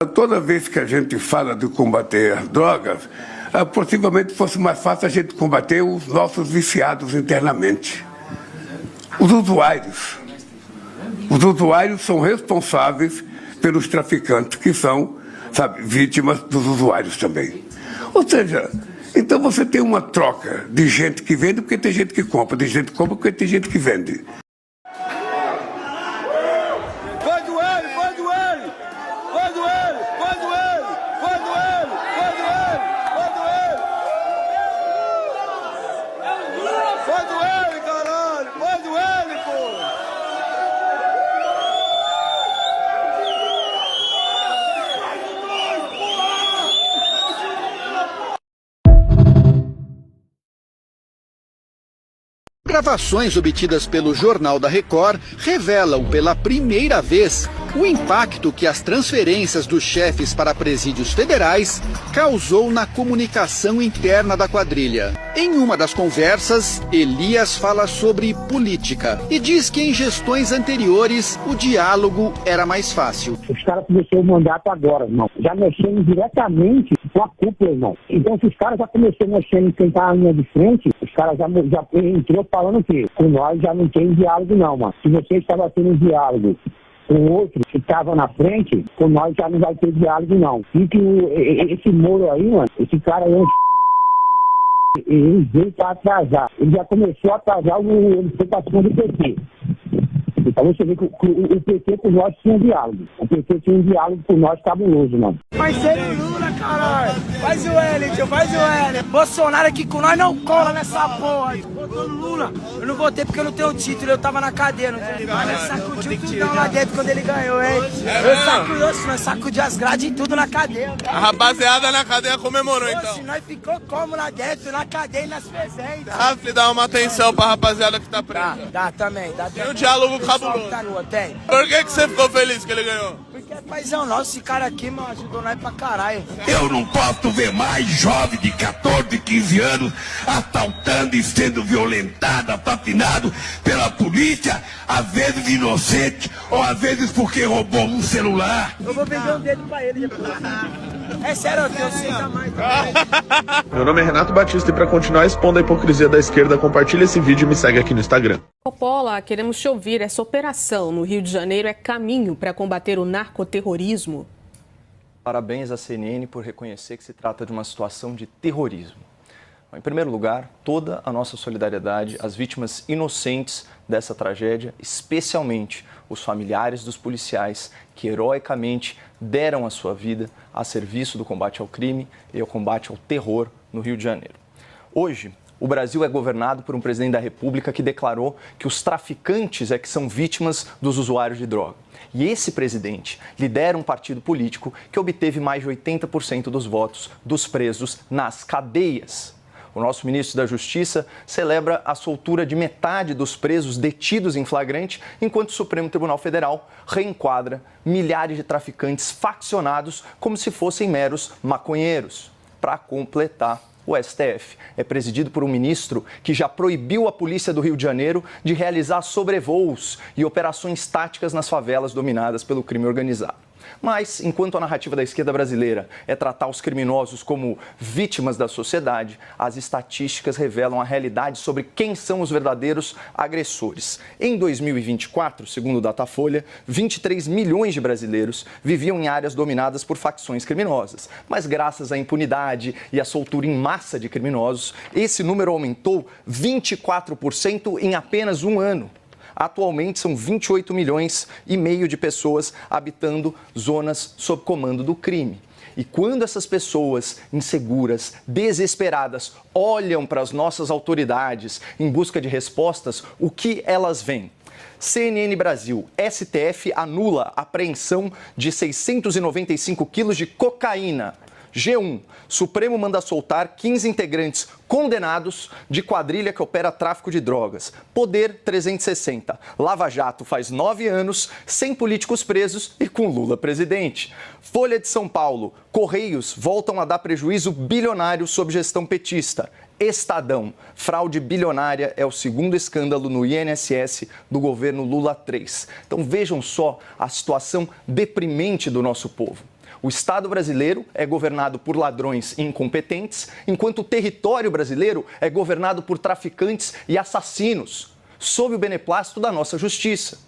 Toda vez que a gente fala de combater as drogas, possivelmente fosse mais fácil a gente combater os nossos viciados internamente. Os usuários. Os usuários são responsáveis pelos traficantes, que são, vítimas dos usuários também. Ou seja, então você tem uma troca de gente que vende porque tem gente que compra, de gente que compra porque tem gente que vende. Gravações obtidas pelo Jornal da Record revelam pela primeira vez o impacto que as transferências dos chefes para presídios federais causou na comunicação interna da quadrilha. Em uma das conversas, Elias fala sobre política e diz que em gestões anteriores o diálogo era mais fácil. Os caras começaram o mandato agora, irmão. Já mexendo diretamente com a cúpula, irmão. Então, se os caras já começaram mexendo em quem tá na linha de frente, os caras já entrou falando que com nós já não tem diálogo não, mano. Se você estava tendo um diálogo com outro que estava na frente, com nós já não vai ter diálogo não. E que esse Moro aí, mano, esse cara aí, ele veio para atrasar. Ele já começou a atrasar, ele foi para cima do PT. Então você vê que o PT com nós tinha diálogo. O PT tinha um diálogo com nós cabuloso, mano. Parceiro Lula, caralho. Faz o L, tio, faz o L. Bolsonaro aqui com nós não cola nessa porra. Votou no Lula. Eu não votei porque eu não tenho título, eu tava na cadeia. Nós sacudiu tudo lá dentro quando ele ganhou, hein? Nós sacudi as grades e tudo na cadeia. A rapaziada na cadeia comemorou, então. Nós ficou como lá dentro, na cadeia e nas presenças. Rafli, dá uma atenção pra rapaziada que tá presa. Dá também. Tem um diálogo cabuloso. Tem. Por que você ficou feliz que ele ganhou? Porque é paizão nosso, esse cara aqui, mano, ajudou nós pra caralho. Eu não posso ver mais jovem de 14, 15 anos assaltando e sendo violentado, assassinado pela polícia, às vezes inocente, ou às vezes porque roubou um celular. Eu vou vender um dedo pra ele depois. É sério, eu tenho 6 a mais. Meu nome é Renato Batista e para continuar expondo a hipocrisia da esquerda, compartilha esse vídeo e me segue aqui no Instagram. Coppola, queremos te ouvir. Essa operação no Rio de Janeiro é caminho para combater o narcoterrorismo? Parabéns à CNN por reconhecer que se trata de uma situação de terrorismo. Em primeiro lugar, toda a nossa solidariedade às vítimas inocentes dessa tragédia, especialmente os familiares dos policiais que heroicamente deram a sua vida a serviço do combate ao crime e ao combate ao terror no Rio de Janeiro. Hoje, o Brasil é governado por um presidente da República que declarou que os traficantes é que são vítimas dos usuários de droga. E esse presidente lidera um partido político que obteve mais de 80% dos votos dos presos nas cadeias. O nosso ministro da Justiça celebra a soltura de metade dos presos detidos em flagrante, enquanto o Supremo Tribunal Federal reenquadra milhares de traficantes faccionados como se fossem meros maconheiros. Para completar, o STF é presidido por um ministro que já proibiu a polícia do Rio de Janeiro de realizar sobrevoos e operações táticas nas favelas dominadas pelo crime organizado. Mas, enquanto a narrativa da esquerda brasileira é tratar os criminosos como vítimas da sociedade, as estatísticas revelam a realidade sobre quem são os verdadeiros agressores. Em 2024, segundo o Datafolha, 23 milhões de brasileiros viviam em áreas dominadas por facções criminosas. Mas graças à impunidade e à soltura em massa de criminosos, esse número aumentou 24% em apenas um ano. Atualmente, são 28 milhões e meio de pessoas habitando zonas sob comando do crime. E quando essas pessoas inseguras, desesperadas, olham para as nossas autoridades em busca de respostas, o que elas veem? CNN Brasil, STF anula a apreensão de 695 quilos de cocaína. G1, Supremo manda soltar 15 integrantes condenados de quadrilha que opera tráfico de drogas. Poder 360, Lava Jato faz 9 anos, sem políticos presos e com Lula presidente. Folha de São Paulo, Correios voltam a dar prejuízo bilionário sob gestão petista. Estadão, fraude bilionária é o segundo escândalo no INSS do governo Lula III. Então vejam só a situação deprimente do nosso povo. O Estado brasileiro é governado por ladrões incompetentes, enquanto o território brasileiro é governado por traficantes e assassinos, sob o beneplácito da nossa justiça.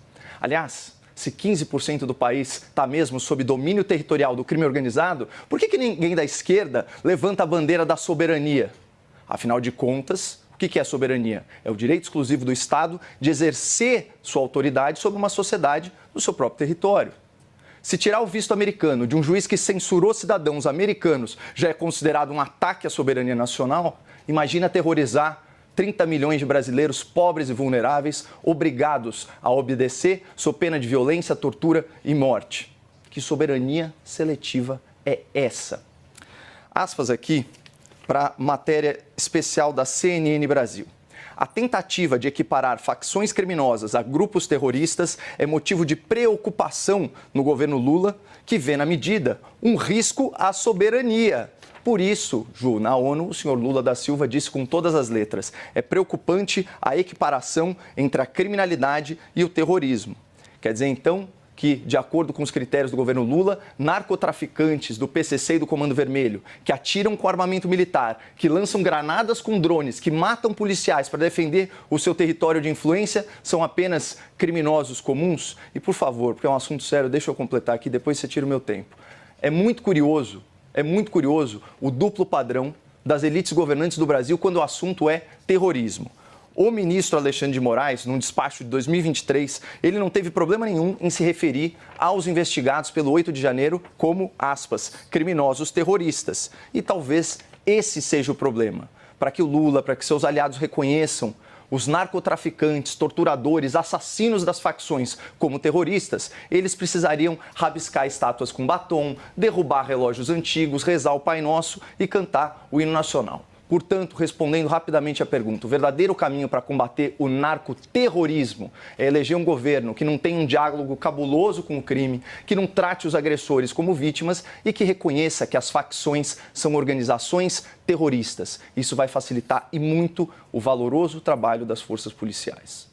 Aliás, se 15% do país está mesmo sob domínio territorial do crime organizado, por que ninguém da esquerda levanta a bandeira da soberania? Afinal de contas, o que é soberania? É o direito exclusivo do Estado de exercer sua autoridade sobre uma sociedade no seu próprio território. Se tirar o visto americano de um juiz que censurou cidadãos americanos já é considerado um ataque à soberania nacional, imagina aterrorizar 30 milhões de brasileiros pobres e vulneráveis obrigados a obedecer sob pena de violência, tortura e morte. Que soberania seletiva é essa? Aspas aqui para matéria especial da CNN Brasil. A tentativa de equiparar facções criminosas a grupos terroristas é motivo de preocupação no governo Lula, que vê na medida um risco à soberania. Por isso, Ju, na ONU, o senhor Lula da Silva disse com todas as letras, é preocupante a equiparação entre a criminalidade e o terrorismo. Quer dizer, então, que, de acordo com os critérios do governo Lula, narcotraficantes do PCC e do Comando Vermelho, que atiram com armamento militar, que lançam granadas com drones, que matam policiais para defender o seu território de influência, são apenas criminosos comuns? E, por favor, porque é um assunto sério, deixa eu completar aqui, depois você tira o meu tempo. É muito curioso o duplo padrão das elites governantes do Brasil quando o assunto é terrorismo. O ministro Alexandre de Moraes, num despacho de 2023, ele não teve problema nenhum em se referir aos investigados pelo 8 de janeiro como, aspas, criminosos terroristas. E talvez esse seja o problema. Para que o Lula, para que seus aliados reconheçam os narcotraficantes, torturadores, assassinos das facções como terroristas, eles precisariam rabiscar estátuas com batom, derrubar relógios antigos, rezar o Pai Nosso e cantar o hino nacional. Portanto, respondendo rapidamente à pergunta, o verdadeiro caminho para combater o narcoterrorismo é eleger um governo que não tenha um diálogo cabuloso com o crime, que não trate os agressores como vítimas e que reconheça que as facções são organizações terroristas. Isso vai facilitar e muito o valoroso trabalho das forças policiais.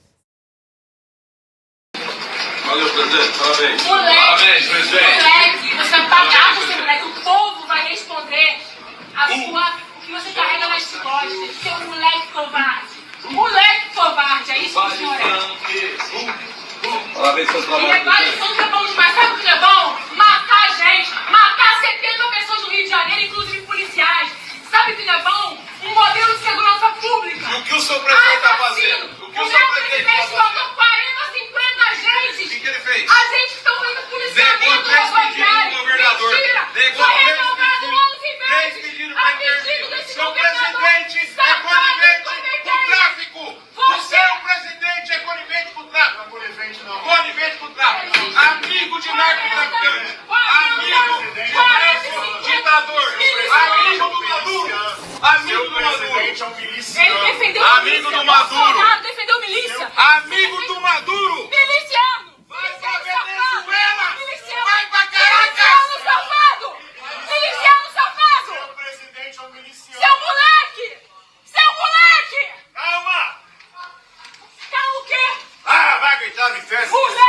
Valeu, presidente. Parabéns. Moleque, parabéns, presidente. Moleque, você vai pagar por ser moleque. O povo vai responder o que você carrega nas costas. Seu moleque covarde. Moleque covarde, é isso que o senhor é. Parabéns pelo trabalho. E vale tudo que é bom demais. Sabe o que é bom? Matar gente. Matar 70 pessoas no Rio de Janeiro, inclusive policiais. Sabe o que é bom? Um modelo de segurança pública. E o que o seu presidente está fazendo? O que o seu presidente está fazendo? 40, 50 agentes. O que ele fez? Agentes que estão fazendo policiamento rodoviário. Governador. Mentira. Foi renovado 11 vezes. A pedido desse seu governador. presidente é conivente com o tráfico. O seu presidente é conivente com o tráfico. Não, conivente não. Conivente com o tráfico. Amigo de narcotraficante. Amigo de ditador. Amigo do Maduro. Amigo do Maduro. Ele defendeu o amigo do Maduro. Bolsonaro defendeu milícia. Amigo do Maduro. Miliciano. Vai pra Venezuela. Miliciano. Vai pra Caracas. Miliciano safado. Miliciano safado. Seu presidente é um miliciano. Seu moleque. Seu moleque. Calma. Calma o quê? Ah, vai gritar no inferno. Moleque.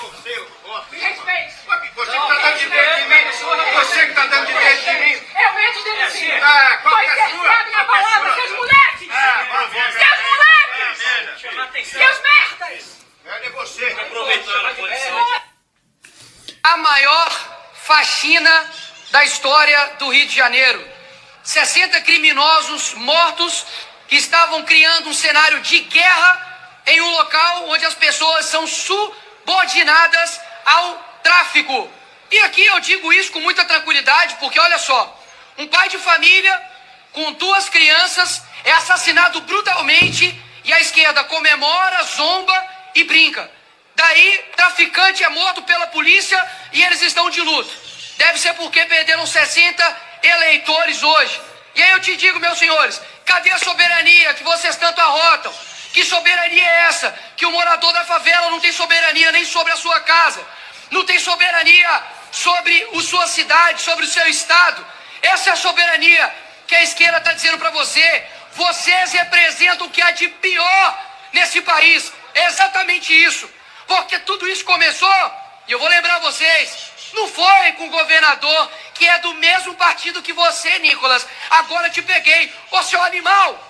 Você, ó. Me respeite. Você que tá dando de dedo em mim. Você que tá dando de dedo em mim. Eu meto de dedo em mim. Ah, qual que é a Foi sua? cercado minha palavra, seus moleques. Seus moleques. Seus merdas. É você. Aproveitando a condição. A maior faxina da história do Rio de Janeiro. 60 criminosos mortos que estavam criando um cenário de guerra em um local onde as pessoas são subordinadas ao tráfico. E aqui eu digo isso com muita tranquilidade, porque olha só, um pai de família com 2 crianças é assassinado brutalmente e a esquerda comemora, zomba e brinca. Daí, traficante é morto pela polícia e eles estão de luto. Deve ser porque perderam 60 eleitores hoje. E aí eu te digo, meus senhores, cadê a soberania que vocês tanto arrotam? Que soberania é essa? Que o morador da favela não tem soberania nem sobre a sua casa. Não tem soberania sobre a sua cidade, sobre o seu estado. Essa é a soberania que a esquerda está dizendo para você. Vocês representam o que há de pior nesse país. É exatamente isso. Porque tudo isso começou, e eu vou lembrar vocês, Não foi com o governador que é do mesmo partido que você, Nicolas. Agora te peguei, ô seu animal.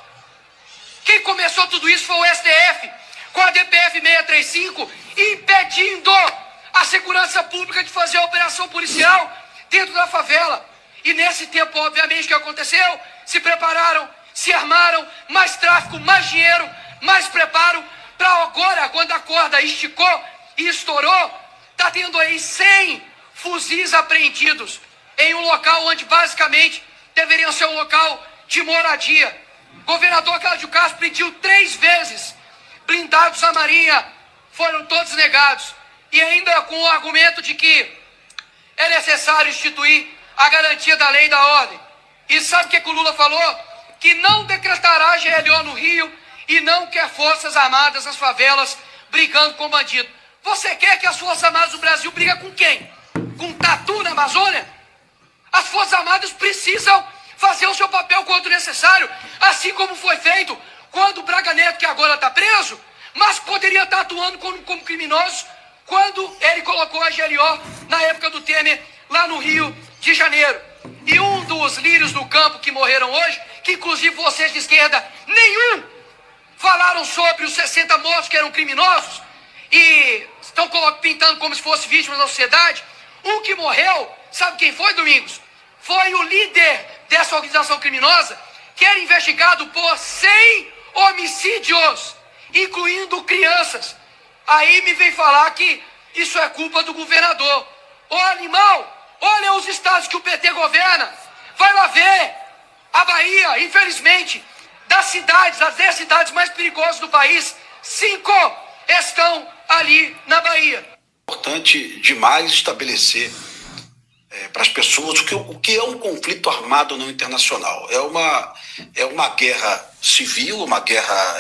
Quem começou tudo isso foi o STF, com a DPF 635, impedindo a segurança pública de fazer a operação policial dentro da favela. E nesse tempo, obviamente, o que aconteceu? Se prepararam, se armaram, mais tráfico, mais dinheiro, mais preparo, para agora, quando a corda esticou e estourou, tá tendo aí 100 fuzis apreendidos em um local onde basicamente deveriam ser um local de moradia. Governador Cláudio Castro pediu 3 vezes blindados à Marinha, foram todos negados. E ainda com o argumento de que é necessário instituir a garantia da lei e da ordem. E sabe o que o Lula falou? Que não decretará GLO no Rio e não quer forças armadas nas favelas brigando com bandido. Você quer que as Forças Armadas do Brasil briguem com quem? Com tatu na Amazônia? As Forças Armadas precisam fazer o seu papel quanto necessário, assim como foi feito quando o Braga Neto, que agora está preso, mas poderia estar atuando como criminoso quando ele colocou a GLO na época do Temer, lá no Rio de Janeiro. E um dos lírios do campo que morreram hoje, que inclusive vocês de esquerda, nenhum falaram sobre os 60 mortos que eram criminosos e estão pintando como se fossem vítimas da sociedade. Um que morreu, sabe quem foi, Domingos? Foi o líder dessa organização criminosa, que era investigado por 100 homicídios, incluindo crianças. Aí me vem falar que isso é culpa do governador. Ô animal, olha os estados que o PT governa. Vai lá ver. A Bahia, infelizmente, das cidades, as 10 cidades mais perigosas do país, 5 estão ali na Bahia. É importante demais estabelecer para as pessoas o que é um conflito armado não internacional. É uma guerra civil, uma guerra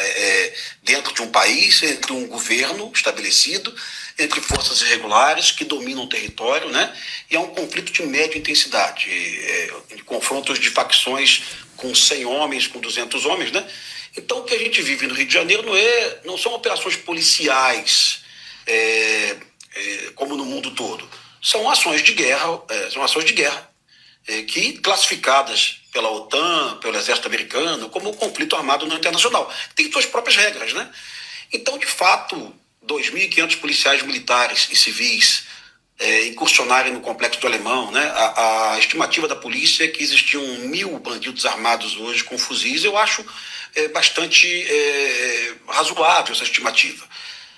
dentro de um país, entre um governo estabelecido, entre forças irregulares que dominam o território, né? E é um conflito de média intensidade, de confrontos de facções com 100 homens, com 200 homens, né? Então, o que a gente vive no Rio de Janeiro não são operações policiais, como no mundo todo. São ações de guerra, que classificadas pela OTAN, pelo exército americano, como conflito armado não internacional. Tem suas próprias regras, né? Então, de fato, 2.500 policiais militares e civis incursionarem no Complexo do Alemão, né? A estimativa da polícia é que existiam 1.000 bandidos armados hoje com fuzis. Eu acho bastante razoável essa estimativa.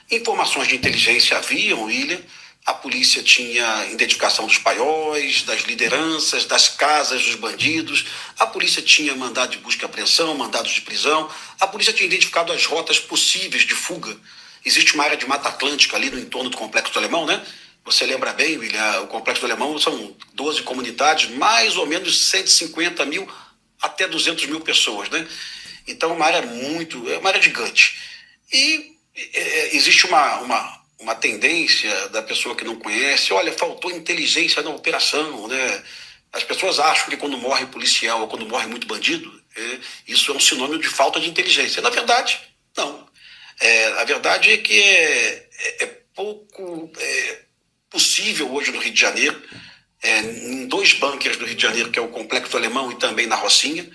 Informações de inteligência haviam, William. A polícia tinha identificação dos paióis, das lideranças, das casas dos bandidos. A polícia tinha mandado de busca e apreensão, mandados de prisão. A polícia tinha identificado as rotas possíveis de fuga. Existe uma área de Mata Atlântica ali no entorno do Complexo do Alemão, né? Você lembra bem, William, o Complexo do Alemão são 12 comunidades, mais ou menos 150 mil até 200 mil pessoas, né? Então é uma área gigante. E existe uma tendência da pessoa que não conhece, olha, faltou inteligência na operação, né? As pessoas acham que quando morre policial ou quando morre muito bandido, isso é um sinônimo de falta de inteligência. Na verdade, não. A verdade é que é pouco possível hoje no Rio de Janeiro, em 2 bunkers do Rio de Janeiro, que é o Complexo do Alemão e também na Rocinha,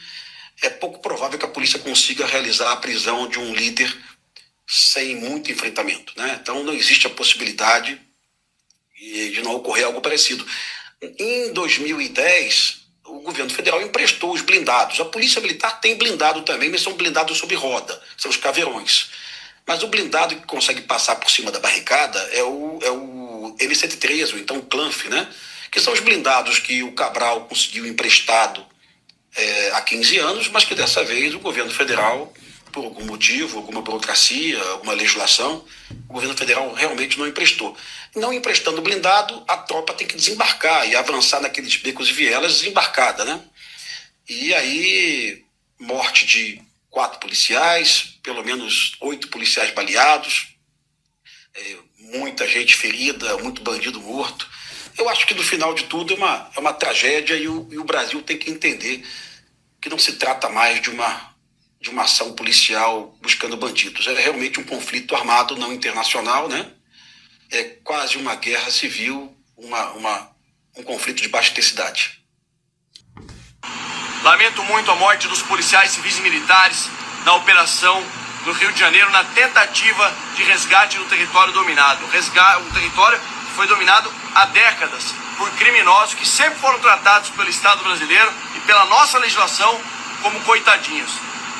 é pouco provável que a polícia consiga realizar a prisão de um líder sem muito enfrentamento, né? Então não existe a possibilidade de não ocorrer algo parecido. Em 2010, o governo federal emprestou os blindados. A polícia militar tem blindado também, mas são blindados sob roda, são os caveirões. Mas o blindado que consegue passar por cima da barricada é o M113, ou então o Clanf, né? Que são os blindados que o Cabral conseguiu emprestado há 15 anos, mas que dessa vez o governo federal, por algum motivo, alguma burocracia, alguma legislação, o governo federal realmente não emprestou. Não emprestando blindado, a tropa tem que desembarcar e avançar naqueles becos e vielas desembarcada, né? E aí, morte de 4 policiais, pelo menos 8 policiais baleados, muita gente ferida, muito bandido morto. Eu acho que no final de tudo é uma tragédia e o Brasil tem que entender que não se trata mais de uma ação policial buscando bandidos. É realmente um conflito armado não internacional, né? É quase uma guerra civil, uma um conflito de baixa intensidade. Lamento muito a morte dos policiais civis e militares na operação no Rio de Janeiro, na tentativa de resgate do território dominado. O território foi dominado há décadas por criminosos que sempre foram tratados pelo Estado brasileiro e pela nossa legislação como coitadinhos.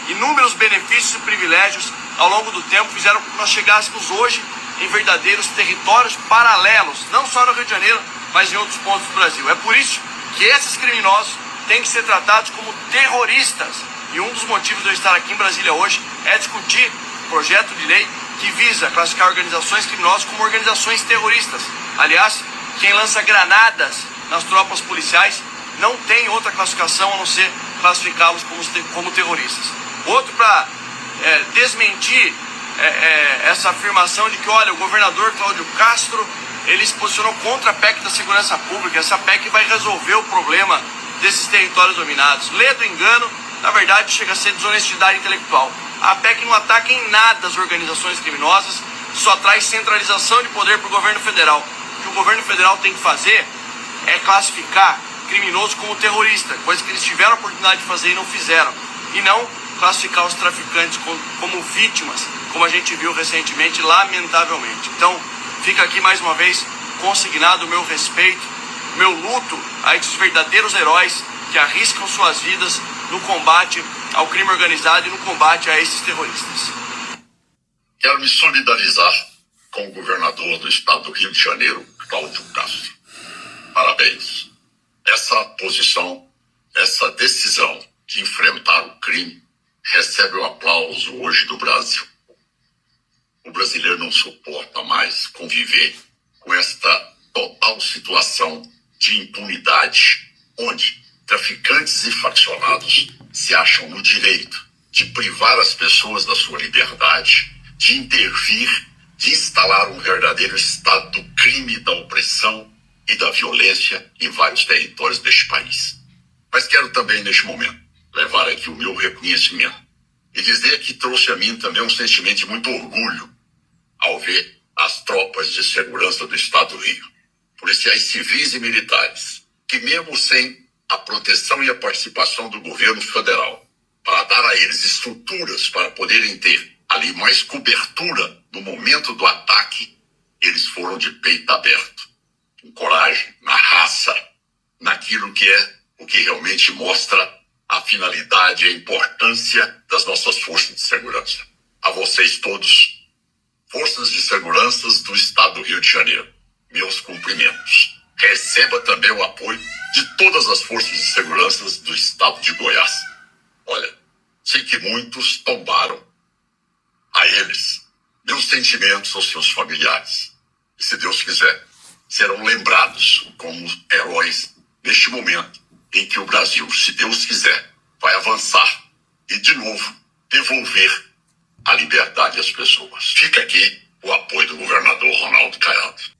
Inúmeros benefícios e privilégios ao longo do tempo fizeram com que nós chegássemos hoje em verdadeiros territórios paralelos, não só no Rio de Janeiro, mas em outros pontos do Brasil. É por isso que esses criminosos têm que ser tratados como terroristas. E um dos motivos de eu estar aqui em Brasília hoje é discutir um projeto de lei que visa classificar organizações criminosas como organizações terroristas. Aliás, quem lança granadas nas tropas policiais não tem outra classificação a não ser classificá-los como terroristas. Outro para desmentir essa afirmação de que, olha, o governador Cláudio Castro, ele se posicionou contra a PEC da segurança pública. Essa PEC vai resolver o problema desses territórios dominados. Lê do engano, na verdade chega a ser desonestidade intelectual. A PEC não ataca em nada as organizações criminosas, só traz centralização de poder para o governo federal. O que o governo federal tem que fazer é classificar criminoso como terrorista, coisa que eles tiveram a oportunidade de fazer e não fizeram. E não classificar os traficantes como vítimas, como a gente viu recentemente, lamentavelmente. Então, fica aqui mais uma vez consignado o meu respeito, meu luto a esses verdadeiros heróis que arriscam suas vidas no combate ao crime organizado e no combate a esses terroristas. Quero me solidarizar com o governador do estado do Rio de Janeiro, Cláudio Castro. Parabéns. Essa posição, essa decisão de enfrentar o crime recebe o aplauso hoje do Brasil. O brasileiro não suporta mais conviver com esta total situação de impunidade, onde traficantes e faccionados se acham no direito de privar as pessoas da sua liberdade, de intervir, de instalar um verdadeiro estado do crime, da opressão e da violência em vários territórios deste país. Mas quero também, neste momento, levar aqui o meu reconhecimento e dizer que trouxe a mim também um sentimento de muito orgulho ao ver as tropas de segurança do Estado do Rio, policiais civis e militares, que mesmo sem a proteção e a participação do governo federal, para dar a eles estruturas para poderem ter ali mais cobertura no momento do ataque, eles foram de peito aberto, com coragem, na raça, naquilo que é o que realmente mostra a finalidade e a importância das nossas forças de segurança. A vocês todos, forças de segurança do Estado do Rio de Janeiro, meus cumprimentos. Receba também o apoio de todas as forças de segurança do Estado de Goiás. Olha, sei que muitos tombaram. A eles, meus sentimentos aos seus familiares. E, se Deus quiser, serão lembrados como heróis neste momento em que o Brasil, se Deus quiser, vai avançar e, de novo, devolver a liberdade às pessoas. Fica aqui o apoio do governador Ronaldo Caiado.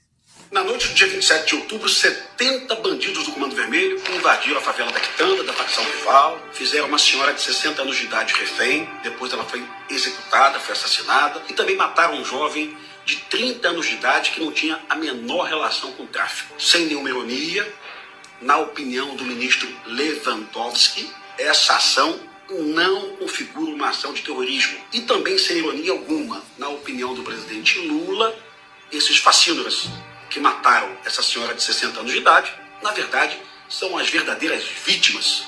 Na noite do dia 27 de outubro, 70 bandidos do Comando Vermelho invadiram a favela da Quitanda, da facção rival, fizeram uma senhora de 60 anos de idade refém, depois ela foi executada, foi assassinada, e também mataram um jovem de 30 anos de idade que não tinha a menor relação com o tráfico. Sem nenhuma ironia, na opinião do ministro Lewandowski, essa ação não configura uma ação de terrorismo. E também sem ironia alguma, na opinião do presidente Lula, esses facínoras que mataram essa senhora de 60 anos de idade, na verdade, são as verdadeiras vítimas.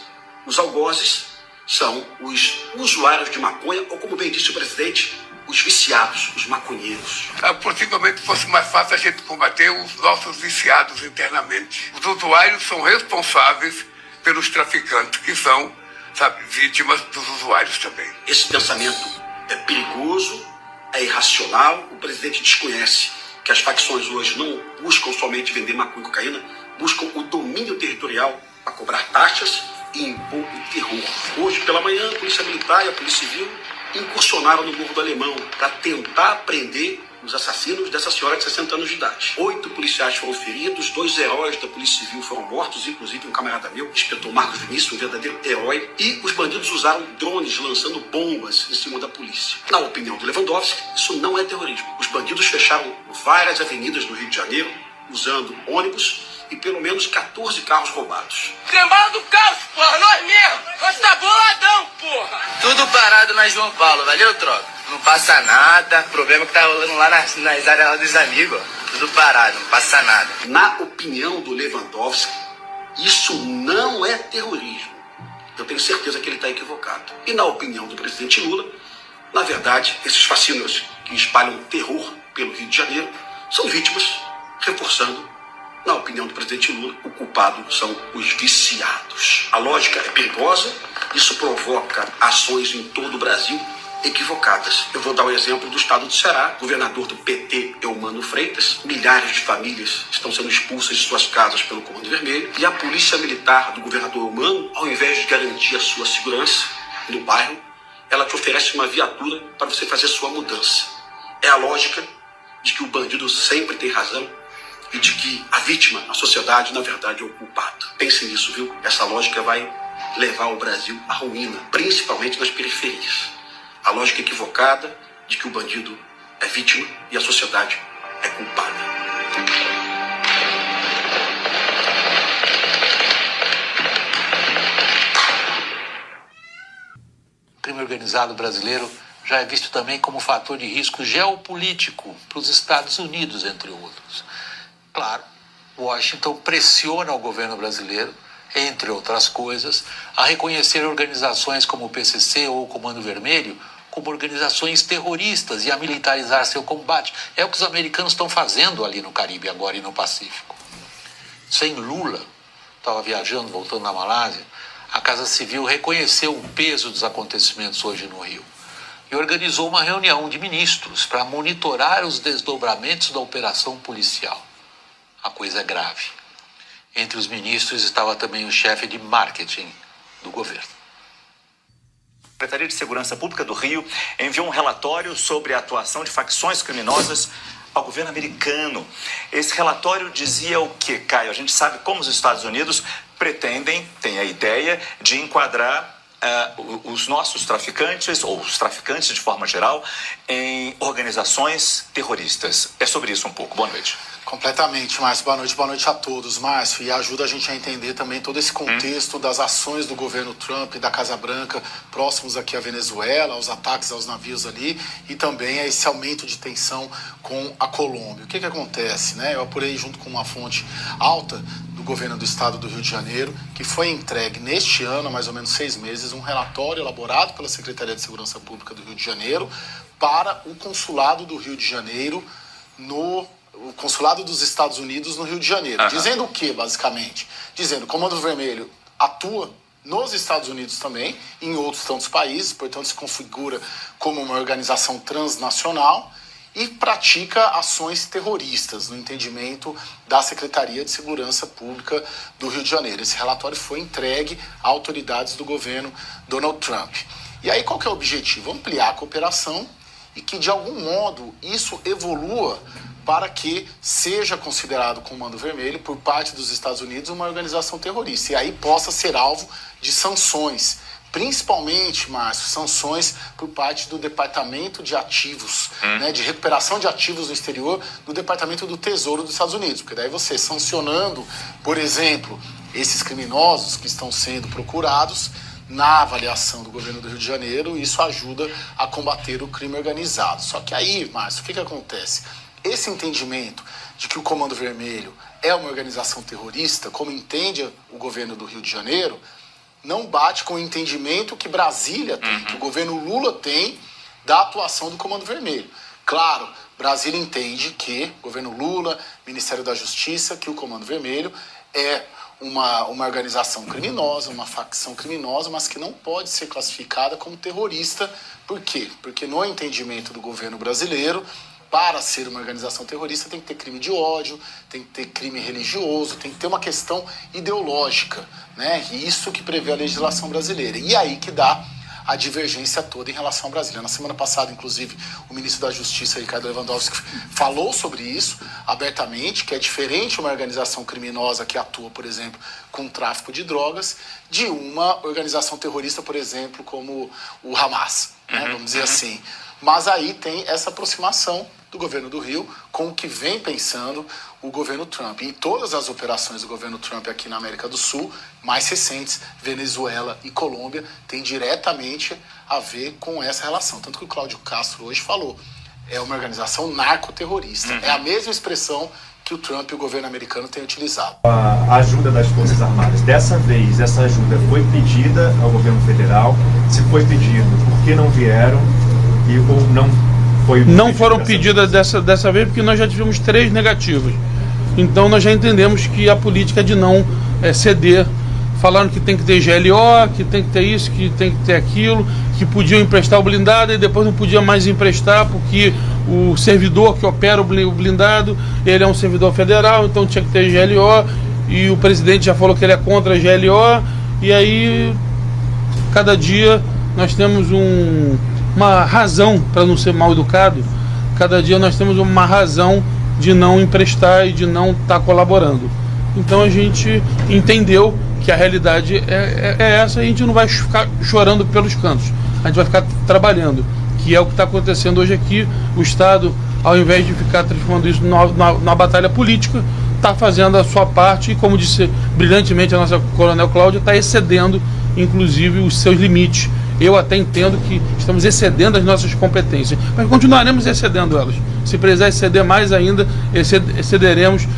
Os algozes são os usuários de maconha, ou como bem disse o presidente, os viciados, os maconheiros. Possivelmente fosse mais fácil a gente combater os nossos viciados internamente. Os usuários são responsáveis pelos traficantes, que são, vítimas dos usuários também. Esse pensamento é perigoso, é irracional, o presidente desconhece que as facções hoje não buscam somente vender maconha e cocaína, buscam o domínio territorial para cobrar taxas e impor o terror. Hoje, pela manhã, a Polícia Militar e a Polícia Civil incursionaram no Morro do Alemão para tentar prender os assassinos dessa senhora de 60 anos de idade. 8 policiais foram feridos, 2 heróis da Polícia Civil foram mortos, inclusive um camarada meu, inspetor Marcos Vinícius, um verdadeiro herói, e os bandidos usaram drones lançando bombas em cima da polícia. Na opinião do Lewandowski, isso não é terrorismo. Os bandidos fecharam várias avenidas no Rio de Janeiro, usando ônibus, e pelo menos 14 carros roubados. Trembala do caos, porra, nós mesmo! Nós tá boladão, porra! Tudo parado na João Paulo, valeu, troca? Não passa nada, o problema é que tá rolando lá nas áreas lá dos amigos, ó. Tudo parado, não passa nada. Na opinião do Lewandowski, isso não é terrorismo. Eu tenho certeza que ele está equivocado. E na opinião do presidente Lula, na verdade, esses fascínios que espalham terror pelo Rio de Janeiro são vítimas, reforçando, na opinião do presidente Lula, o culpado são os viciados. A lógica é perigosa, isso provoca ações em todo o Brasil equivocadas. Eu vou dar o exemplo do estado do Ceará, governador do PT, Eumano Freitas, milhares de famílias estão sendo expulsas de suas casas pelo Comando Vermelho, e a polícia militar do governador Eumano, ao invés de garantir a sua segurança no bairro, ela te oferece uma viatura para você fazer sua mudança. É a lógica de que o bandido sempre tem razão e de que a vítima, a sociedade, na verdade, é o culpado. Pense nisso, viu? Essa lógica vai levar o Brasil à ruína, principalmente nas periferias. A lógica equivocada de que o bandido é vítima e a sociedade é culpada. O crime organizado brasileiro já é visto também como fator de risco geopolítico para os Estados Unidos, entre outros. Claro, Washington pressiona o governo brasileiro, entre outras coisas, a reconhecer organizações como o PCC ou o Comando Vermelho como organizações terroristas e a militarizar seu combate. É o que os americanos estão fazendo ali no Caribe agora e no Pacífico. Sem Lula, estava viajando, voltando da Malásia, a Casa Civil reconheceu o peso dos acontecimentos hoje no Rio e organizou uma reunião de ministros para monitorar os desdobramentos da operação policial. A coisa é grave. Entre os ministros estava também o chefe de marketing do governo. A Secretaria de Segurança Pública do Rio enviou um relatório sobre a atuação de facções criminosas ao governo americano. Esse relatório dizia o quê, Caio? A gente sabe como os Estados Unidos pretendem, têm a ideia de enquadrar os nossos traficantes, ou os traficantes de forma geral, em organizações terroristas. É sobre isso um pouco. Boa noite. Completamente, Márcio. Boa noite a todos, Márcio. E ajuda a gente a entender também todo esse contexto das ações do governo Trump e da Casa Branca próximos aqui à Venezuela, aos ataques aos navios ali e também a esse aumento de tensão com a Colômbia. O que acontece, né? Eu apurei junto com uma fonte alta do governo do estado do Rio de Janeiro, que foi entregue neste ano, há mais ou menos 6 meses, um relatório elaborado pela Secretaria de Segurança Pública do Rio de Janeiro para o consulado do Rio de Janeiro o consulado dos Estados Unidos no Rio de Janeiro. Dizendo o quê, basicamente? Dizendo que o Comando Vermelho atua nos Estados Unidos também, em outros tantos países, portanto se configura como uma organização transnacional e pratica ações terroristas, no entendimento da Secretaria de Segurança Pública do Rio de Janeiro. Esse relatório foi entregue a autoridades do governo Donald Trump. E aí qual que é o objetivo? Ampliar a cooperação e que, de algum modo, isso evolua para que seja considerado o Comando Vermelho, por parte dos Estados Unidos, uma organização terrorista. E aí possa ser alvo de sanções, principalmente, Márcio, sanções por parte do Departamento de Ativos, né, de recuperação de ativos no exterior do Departamento do Tesouro dos Estados Unidos. Porque daí você sancionando, por exemplo, esses criminosos que estão sendo procurados, na avaliação do governo do Rio de Janeiro, isso ajuda a combater o crime organizado. Só que aí, Márcio, o que acontece? Esse entendimento de que o Comando Vermelho é uma organização terrorista, como entende o governo do Rio de Janeiro, não bate com o entendimento que Brasília tem, que o governo Lula tem da atuação do Comando Vermelho. Claro, Brasília entende que o governo Lula, Ministério da Justiça, que o Comando Vermelho é uma organização criminosa, uma facção criminosa, mas que não pode ser classificada como terrorista. Por quê? Porque no entendimento do governo brasileiro, para ser uma organização terrorista tem que ter crime de ódio, tem que ter crime religioso, tem que ter uma questão ideológica, né? E isso que prevê a legislação brasileira. E aí que dá a divergência toda em relação ao Brasília. Na semana passada, inclusive, o ministro da Justiça, Ricardo Lewandowski, falou sobre isso abertamente, que é diferente uma organização criminosa que atua, por exemplo, com tráfico de drogas, de uma organização terrorista, por exemplo, como o Hamas, né? Vamos dizer assim. Mas aí tem essa aproximação do governo do Rio com o que vem pensando o governo Trump. Em todas as operações do governo Trump aqui na América do Sul, mais recentes, Venezuela e Colômbia, tem diretamente a ver com essa relação. Tanto que o Cláudio Castro hoje falou, é uma organização narcoterrorista. É a mesma expressão que o Trump e o governo americano têm utilizado. A ajuda das Forças Armadas, dessa vez, essa ajuda foi pedida ao governo federal? Se foi pedido, por que não vieram? Ou não foi não foram pedidas dessa vez, porque nós já tivemos 3 negativas. Então nós já entendemos que a política é de não ceder. Falaram que tem que ter GLO, que tem que ter isso, que tem que ter aquilo, que podiam emprestar o blindado e depois não podia mais emprestar porque o servidor que opera o blindado, ele é um servidor federal, então tinha que ter GLO, e o presidente já falou que ele é contra a GLO, e aí cada dia nós temos uma razão, para não ser mal educado, cada dia nós temos uma razão de não emprestar e de não estar colaborando. Então a gente entendeu que a realidade é essa, e a gente não vai ficar chorando pelos cantos, a gente vai ficar trabalhando, que é o que está acontecendo hoje aqui. O Estado, ao invés de ficar transformando isso numa batalha política, está fazendo a sua parte, e como disse brilhantemente a nossa Coronel Cláudia, está excedendo inclusive os seus limites. Eu até entendo que estamos excedendo as nossas competências, mas continuaremos excedendo elas. Se precisar exceder mais ainda, excederemos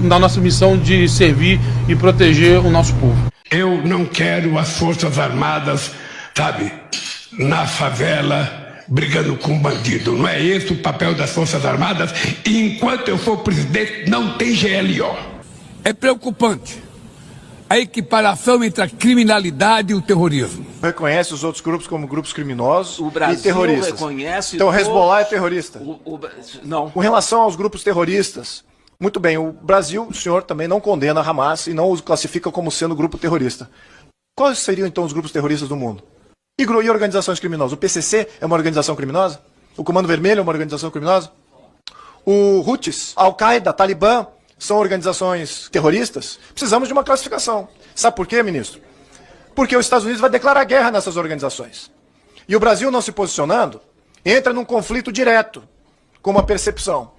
na nossa missão de servir e proteger o nosso povo. Eu não quero as Forças Armadas, sabe, na favela, brigando com bandido. Não é esse o papel das Forças Armadas. E enquanto eu for presidente, não tem GLO. É preocupante a equiparação entre a criminalidade e o terrorismo. Reconhece os outros grupos como grupos criminosos Brasil e terroristas. Reconhece. Então Hezbollah é terrorista? Não. Com relação aos grupos terroristas, muito bem, o Brasil, o senhor também não condena a Hamas e não os classifica como sendo grupo terrorista. Quais seriam então os grupos terroristas do mundo? E organizações criminosas? O PCC é uma organização criminosa? O Comando Vermelho é uma organização criminosa? O Houthis, Al-Qaeda, Talibã são organizações terroristas? Precisamos de uma classificação. Sabe por quê, ministro? Porque os Estados Unidos vai declarar guerra nessas organizações. E o Brasil não se posicionando, entra num conflito direto com uma percepção.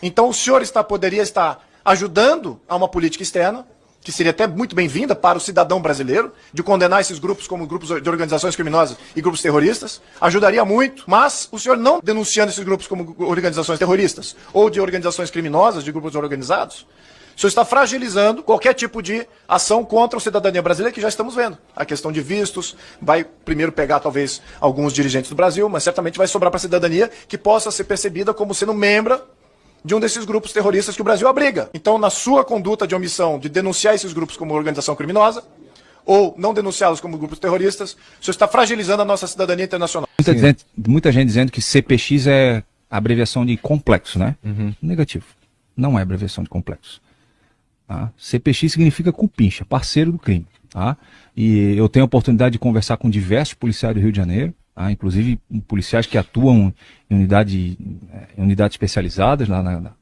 Então o senhor poderia estar ajudando a uma política externa, que seria até muito bem-vinda para o cidadão brasileiro, de condenar esses grupos como grupos de organizações criminosas e grupos terroristas, ajudaria muito, mas o senhor não denunciando esses grupos como organizações terroristas ou de organizações criminosas, de grupos organizados, o senhor está fragilizando qualquer tipo de ação contra a cidadania brasileira, que já estamos vendo. A questão de vistos vai primeiro pegar talvez alguns dirigentes do Brasil, mas certamente vai sobrar para a cidadania que possa ser percebida como sendo membro de um desses grupos terroristas que o Brasil abriga. Então, na sua conduta de omissão de denunciar esses grupos como organização criminosa, ou não denunciá-los como grupos terroristas, o senhor está fragilizando a nossa cidadania internacional. Muita gente dizendo que CPX é abreviação de complexo, né? Negativo. Não é abreviação de complexo. Tá? CPX significa cupincha, parceiro do crime. Tá? E eu tenho a oportunidade de conversar com diversos policiais do Rio de Janeiro, inclusive policiais que atuam em unidades especializadas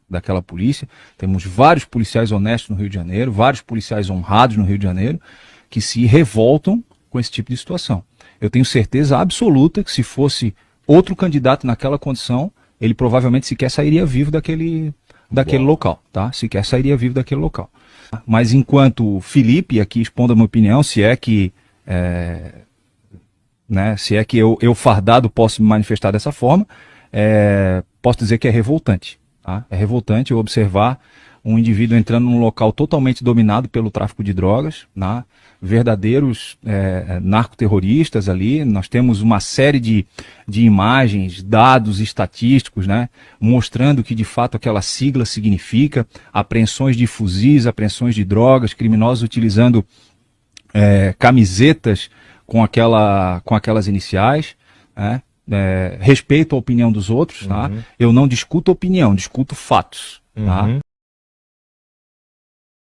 daquela polícia. Temos vários policiais honestos no Rio de Janeiro, vários policiais honrados no Rio de Janeiro, que se revoltam com esse tipo de situação. Eu tenho certeza absoluta que se fosse outro candidato naquela condição, ele provavelmente sequer sairia vivo daquele local, tá? Sequer sairia vivo daquele local. Mas enquanto Felipe, aqui expondo a minha opinião, se é que eu fardado posso me manifestar dessa forma, posso dizer que é revoltante. Tá? É revoltante eu observar um indivíduo entrando num local totalmente dominado pelo tráfico de drogas, né? Verdadeiros narcoterroristas ali. Nós temos uma série de imagens, dados estatísticos, né? Mostrando que de fato aquela sigla significa apreensões de fuzis, apreensões de drogas, criminosos utilizando camisetas com aquelas iniciais, né? Respeito a opinião dos outros, tá? Eu não discuto opinião, discuto fatos. Tá?